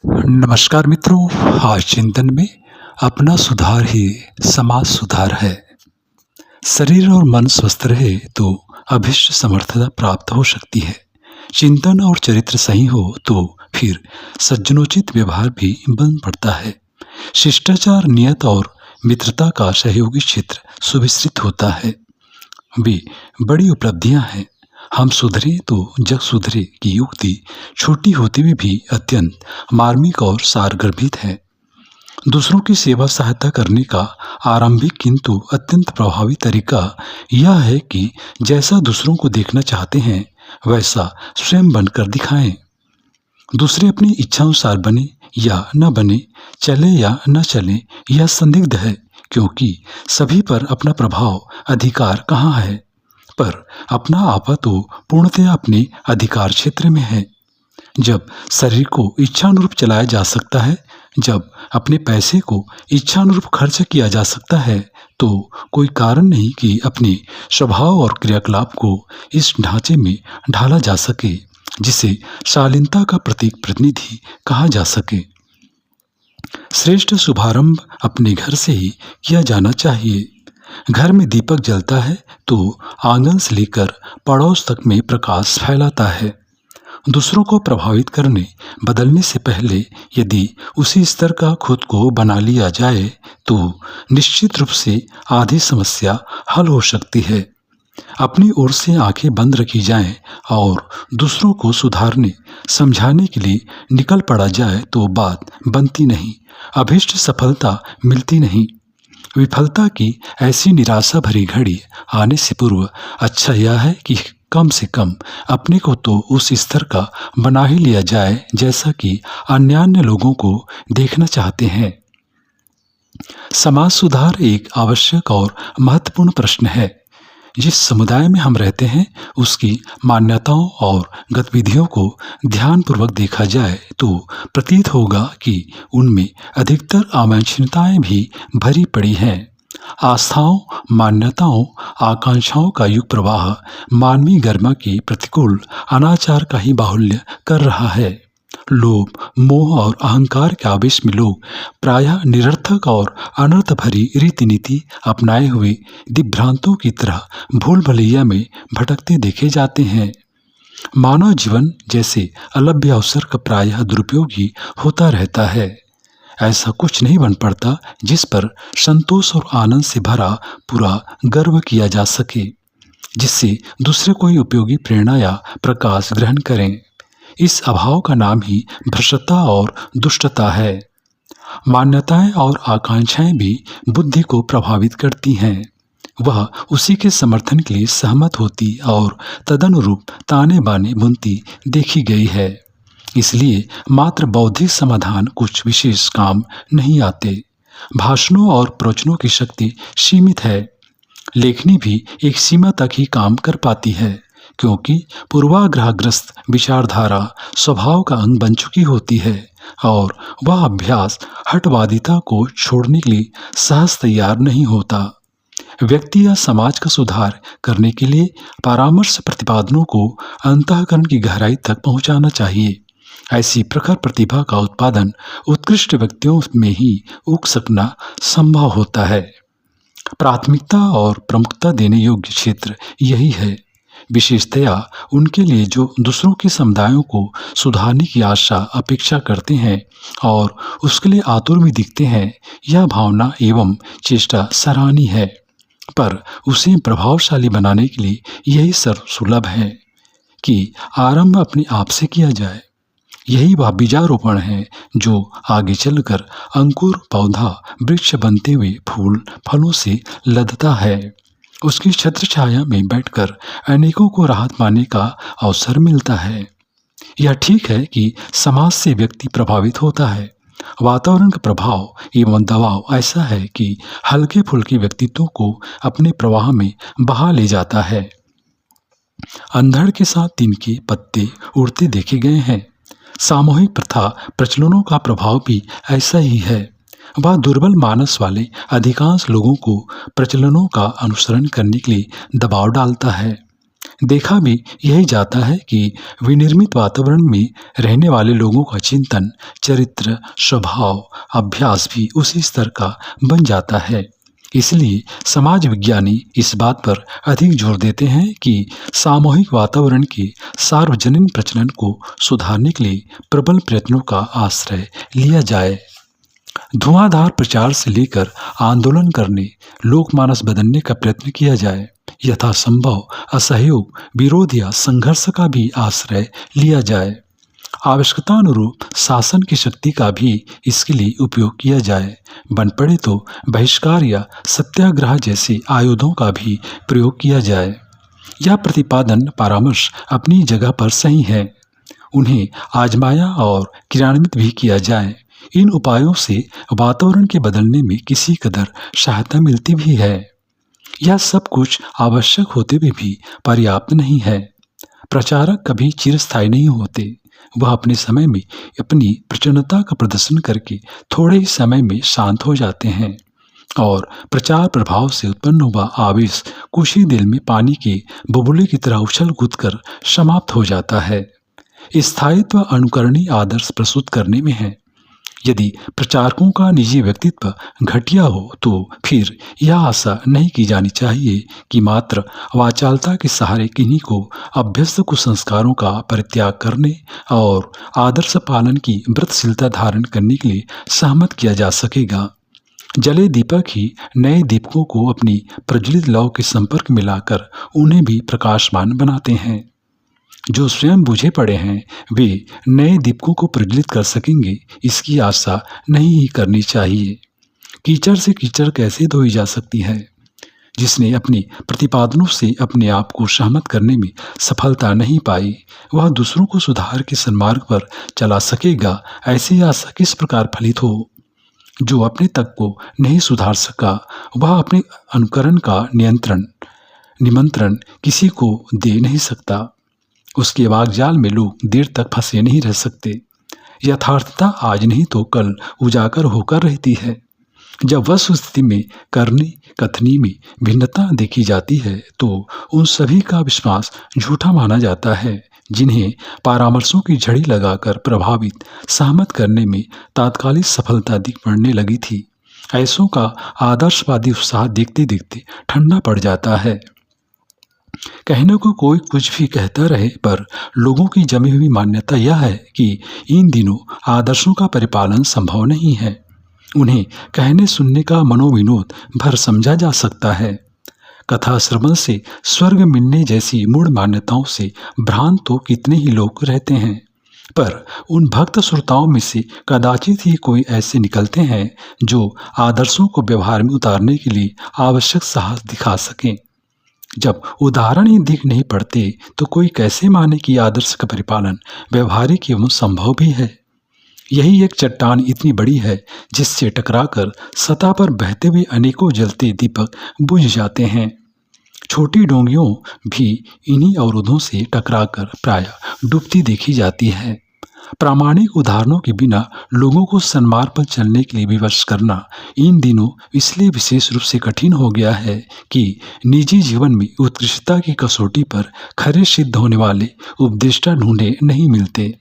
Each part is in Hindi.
नमस्कार मित्रों। आज चिंतन में अपना सुधार ही समाज सुधार है। शरीर और मन स्वस्थ रहे तो अभिष्ट समर्थता प्राप्त हो सकती है। चिंतन और चरित्र सही हो तो फिर सज्जनोचित व्यवहार भी बन पड़ता है। शिष्टाचार, नियत और मित्रता का सहयोगी क्षेत्र सुविस्तृत होता है। वे बड़ी उपलब्धियां हैं। हम सुधरे तो जग सुधरे की युक्ति छोटी होती हुई भी अत्यंत मार्मिक और सारगर्भित है। दूसरों की सेवा सहायता करने का आरंभिक किंतु अत्यंत प्रभावी तरीका यह है कि जैसा दूसरों को देखना चाहते हैं वैसा स्वयं बनकर दिखाएं। दूसरे अपनी इच्छानुसार बने या न बने, चले या न चले, यह संदिग्ध है, क्योंकि सभी पर अपना प्रभाव अधिकार कहाँ है। पर अपना आपा तो पूर्णतया अपने अधिकार क्षेत्र में है। जब शरीर को इच्छानुरूप चलाया जा सकता है, जब अपने पैसे को इच्छानुरूप खर्च किया जा सकता है, तो कोई कारण नहीं कि अपने स्वभाव और क्रियाकलाप को इस ढांचे में ढाला जा सके जिसे शालीनता का प्रतीक प्रतिनिधि कहा जा सके। श्रेष्ठ शुभारंभ अपने घर से ही किया जाना चाहिए। घर में दीपक जलता है तो आंगन से लेकर पड़ोस तक में प्रकाश फैलाता है। दूसरों को प्रभावित करने बदलने से पहले यदि उसी स्तर का खुद को बना लिया जाए तो निश्चित रूप से आधी समस्या हल हो सकती है। अपनी ओर से आंखें बंद रखी जाएं और दूसरों को सुधारने समझाने के लिए निकल पड़ा जाए तो बात बनती नहीं, अभीष्ट सफलता मिलती नहीं। विफलता की ऐसी निराशा भरी घड़ी आने से पूर्व अच्छा यह है कि कम से कम अपने को तो उस स्तर का बना ही लिया जाए जैसा कि अन्य लोगों को देखना चाहते हैं। समाज सुधार एक आवश्यक और महत्वपूर्ण प्रश्न है। जिस समुदाय में हम रहते हैं उसकी मान्यताओं और गतिविधियों को ध्यानपूर्वक देखा जाए तो प्रतीत होगा कि उनमें अधिकतर अवांछनीयताएं भी भरी पड़ी हैं। आस्थाओं, मान्यताओं, आकांक्षाओं का युग प्रवाह मानवीय गरिमा के प्रतिकूल अनाचार का ही बाहुल्य कर रहा है। लोभ, मोह और अहंकार के आवेश में लोग प्रायः निरर्थक और अनर्थ भरी रीति नीति अपनाए हुए दिग्भ्रांतों की तरह भूल भलैया में भटकते देखे जाते हैं। मानव जीवन जैसे अलभ्य अवसर का प्रायः दुरुपयोग ही होता रहता है। ऐसा कुछ नहीं बन पड़ता जिस पर संतोष और आनंद से भरा पूरा गर्व किया जा सके, जिससे दूसरे कोई उपयोगी प्रेरणा या प्रकाश ग्रहण करें। इस अभाव का नाम ही भ्रष्टता और दुष्टता है। मान्यताएं और आकांक्षाएं भी बुद्धि को प्रभावित करती हैं। वह उसी के समर्थन के लिए सहमत होती और तदनुरूप ताने बाने बुनती देखी गई है। इसलिए मात्र बौद्धिक समाधान कुछ विशेष काम नहीं आते। भाषणों और प्रवचनों की शक्ति सीमित है। लेखनी भी एक सीमा तक ही काम कर पाती है, क्योंकि पूर्वाग्रहग्रस्त विचारधारा स्वभाव का अंग बन चुकी होती है और वह अभ्यास हठवादिता को छोड़ने के लिए सहज तैयार नहीं होता। व्यक्ति या समाज का सुधार करने के लिए परामर्श प्रतिपादनों को अंतःकरण की गहराई तक पहुंचाना चाहिए। ऐसी प्रखर प्रतिभा का उत्पादन उत्कृष्ट व्यक्तियों में ही उग सकना संभव होता है। प्राथमिकता और प्रमुखता देने योग्य क्षेत्र यही है, विशेषतया उनके लिए जो दूसरों के समुदायों को सुधारने की आशा अपेक्षा करते हैं और उसके लिए आतुर भी दिखते हैं। यह भावना एवं चेष्टा सराहनीय है, पर उसे प्रभावशाली बनाने के लिए यही सर्वसुलभ है कि आरंभ अपने आप से किया जाए। यही वह बीजारोपण है जो आगे चलकर अंकुर पौधा वृक्ष बनते हुए फूल फलों से लदता है। उसकी छत्र छाया में बैठकर अनेकों को राहत पाने का अवसर मिलता है। यह ठीक है कि समाज से व्यक्ति प्रभावित होता है। वातावरण का प्रभाव एवं दबाव ऐसा है कि हल्के फुल्के व्यक्तित्वों को अपने प्रवाह में बहा ले जाता है। अंधड़ के साथ तिनके पत्ते उड़ते देखे गए हैं। सामूहिक प्रथा प्रचलनों का प्रभाव भी ऐसा ही है। वह दुर्बल मानस वाले अधिकांश लोगों को प्रचलनों का अनुसरण करने के लिए दबाव डालता है। देखा भी यही जाता है कि विनिर्मित वातावरण में रहने वाले लोगों का चिंतन, चरित्र, स्वभाव, अभ्यास भी उसी स्तर का बन जाता है। इसलिए समाज विज्ञानी इस बात पर अधिक जोर देते हैं कि सामूहिक वातावरण के सार्वजनिक प्रचलन को सुधारने के लिए प्रबल प्रयत्नों का आश्रय लिया जाए। धुआंधार प्रचार से लेकर आंदोलन करने, लोकमानस बदलने का प्रयत्न किया जाए। यथासंभव असहयोग, विरोध या संघर्ष का भी आश्रय लिया जाए। आवश्यकता अनुरूप शासन की शक्ति का भी इसके लिए उपयोग किया जाए। बन पड़े तो बहिष्कार या सत्याग्रह जैसे आयुधों का भी प्रयोग किया जाए। यह प्रतिपादन परामर्श अपनी जगह पर सही है, उन्हें आजमाया और क्रियान्वित भी किया जाए। इन उपायों से वातावरण के बदलने में किसी कदर सहायता मिलती भी है। यह सब कुछ आवश्यक होते हुए भी पर्याप्त नहीं है। प्रचारक कभी चिरस्थायी नहीं होते। वह अपने समय में अपनी प्रचंडता का प्रदर्शन करके थोड़े ही समय में शांत हो जाते हैं और प्रचार प्रभाव से उत्पन्न हुआ आवेश कुछ ही दिल में पानी के बुलबुले की तरह उछल कूद कर समाप्त हो जाता है। स्थायित्व अनुकरणीय आदर्श प्रस्तुत करने में है। यदि प्रचारकों का निजी व्यक्तित्व घटिया हो तो फिर यह आशा नहीं की जानी चाहिए कि मात्र वाचालता के सहारे किन्हीं को अभ्यस्त कुसंस्कारों का परित्याग करने और आदर्श पालन की व्रतशीलता धारण करने के लिए सहमत किया जा सकेगा। जले दीपक ही नए दीपकों को अपनी प्रज्वलित लौ के संपर्क में लाकर उन्हें भी प्रकाशमान बनाते हैं। जो स्वयं बुझे पड़े हैं वे नए दीपकों को प्रज्वलित कर सकेंगे, इसकी आशा नहीं ही करनी चाहिए। कीचड़ से कीचड़ कैसे धोई जा सकती है? जिसने अपने प्रतिपादनों से अपने आप को सहमत करने में सफलता नहीं पाई, वह दूसरों को सुधार के सन्मार्ग पर चला सकेगा, ऐसी आशा किस प्रकार फलित हो? जो अपने तक को नहीं सुधार सका, वह अपने अनुकरण का निमंत्रण किसी को दे नहीं सकता। उसके वाकजाल में लोग देर तक फंसे नहीं रह सकते। यथार्थता आज नहीं तो कल उजागर होकर रहती है। जब वस्तुस्थिति में करनी कथनी में भिन्नता देखी जाती है तो उन सभी का विश्वास झूठा माना जाता है जिन्हें परामर्शों की झड़ी लगाकर प्रभावित सहमत करने में तात्कालिक सफलता दिख पड़ने लगी थी। ऐसों का आदर्शवादी उत्साह देखते देखते ठंडा पड़ जाता है। कहने को कोई कुछ भी कहता रहे, पर लोगों की जमी हुई मान्यता यह है कि इन दिनों आदर्शों का परिपालन संभव नहीं है। उन्हें कहने सुनने का मनोविनोद भर समझा जा सकता है। कथा श्रवण से स्वर्ग मिलने जैसी मूढ़ मान्यताओं से भ्रांत तो कितने ही लोग रहते हैं, पर उन भक्त श्रोताओं में से कदाचित ही कोई ऐसे निकलते हैं जो आदर्शों को व्यवहार में उतारने के लिए आवश्यक साहस दिखा सकें। जब उदाहरण ही दिख नहीं पड़ते तो कोई कैसे माने कि आदर्श का परिपालन व्यवहारिक एवं संभव भी है। यही एक चट्टान इतनी बड़ी है जिससे टकराकर सतह पर बहते हुए अनेकों जलते दीपक बुझ जाते हैं। छोटी डोंगियों भी इन्हीं अवरोधों से टकराकर प्रायः डूबती देखी जाती है। प्रामाणिक उदाहरणों के बिना लोगों को सन्मार्ग पर चलने के लिए विवश करना इन दिनों इसलिए विशेष रूप से कठिन हो गया है कि निजी जीवन में उत्कृष्टता की कसौटी पर खरे सिद्ध होने वाले उपदेष्टा ढूंढे नहीं मिलते।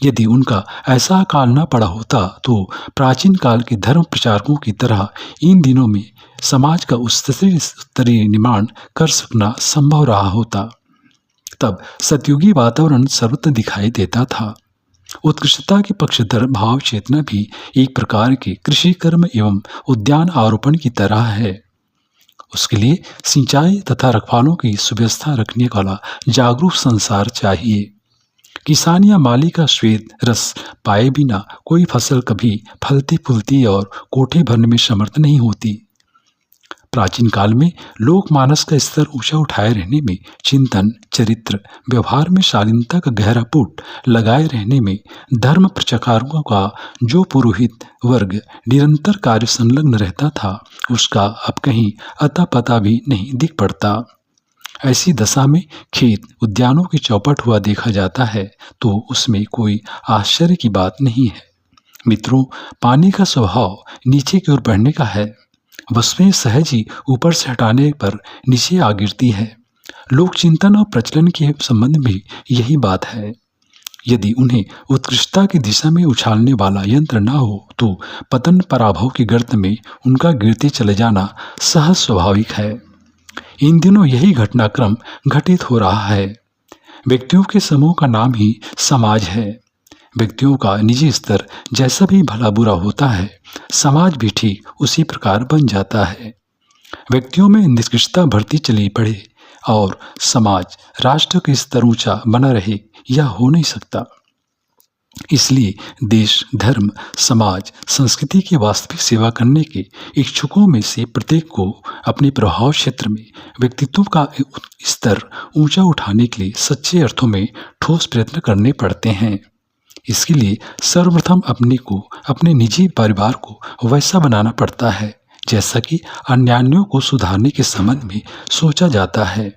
यदि उनका ऐसा अकाल न पड़ा होता तो प्राचीन काल के धर्म प्रचारकों की तरह इन दिनों में समाज का स्तरीय निर्माण कर सकना संभव रहा होता। तब सतयुगी वातावरण सर्वत्र दिखाई देता था। उत्कृष्टता के पक्षधर भाव चेतना भी एक प्रकार के कृषि कर्म एवं उद्यान आरोपण की तरह है। उसके लिए सिंचाई तथा रखवालों की सुव्यवस्था रखने वाला जागरूक संसार चाहिए। किसान या माली का श्वेत रस पाए बिना कोई फसल कभी फलती फूलती और कोठे भरने में समर्थ नहीं होती। प्राचीन काल में लोकमानस का स्तर ऊंचा उठाए रहने में, चिंतन, चरित्र, व्यवहार में शालीनता का गहरा पुट लगाए रहने में धर्म प्रचारकों का जो पुरोहित वर्ग निरंतर कार्य संलग्न रहता था, उसका अब कहीं अता पता भी नहीं दिख पड़ता। ऐसी दशा में खेत उद्यानों की चौपट हुआ देखा जाता है तो उसमें कोई आश्चर्य की बात नहीं है। मित्रों, पानी का स्वभाव नीचे की ओर बढ़ने का है। वस्तुएं सहज ही ऊपर से हटाने पर नीचे आ गिरती है। लोक चिंतन और प्रचलन के संबंध में यही बात है। यदि उन्हें उत्कृष्टता की दिशा में उछालने वाला यंत्र न हो तो पतन पराभव की गर्त में उनका गिरते चले जाना सहज स्वाभाविक है। इन दिनों यही घटनाक्रम घटित हो रहा है। व्यक्तियों के समूह का नाम ही समाज है। व्यक्तियों का निजी स्तर जैसा भी भला बुरा होता है, समाज भी ठीक उसी प्रकार बन जाता है। व्यक्तियों में निष्कृष्टता बढ़ती चली बढ़े और समाज राष्ट्र का स्तर ऊंचा बना रहे, यह हो नहीं सकता। इसलिए देश, धर्म, समाज, संस्कृति की वास्तविक सेवा करने के इच्छुकों में से प्रत्येक को अपने प्रभाव क्षेत्र में व्यक्तित्व का स्तर ऊंचा उठाने के लिए सच्चे अर्थों में ठोस प्रयत्न करने पड़ते हैं। इसके लिए सर्वप्रथम अपने को, अपने निजी परिवार को वैसा बनाना पड़ता है जैसा कि अन्यान्यों को सुधारने के संबंध में सोचा जाता है।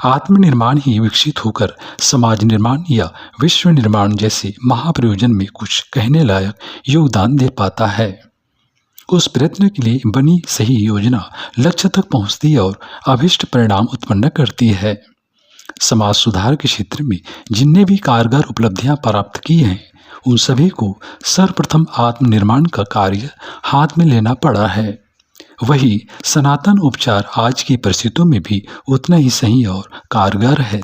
आत्मनिर्माण ही विकसित होकर समाज निर्माण या विश्व निर्माण जैसे महाप्रयोजन में कुछ कहने लायक योगदान दे पाता है। उस प्रयत्न के लिए बनी सही योजना लक्ष्य तक पहुंचती और अभिष्ट परिणाम उत्पन्न करती है। समाज सुधार के क्षेत्र में जिनने भी कारगर उपलब्धियां प्राप्त की हैं, उन सभी को सर्वप्रथम आत्मनिर्माण का कार्य हाथ में लेना पड़ा है। वही सनातन उपचार आज की परिस्थितियों में भी उतना ही सही और कारगर है।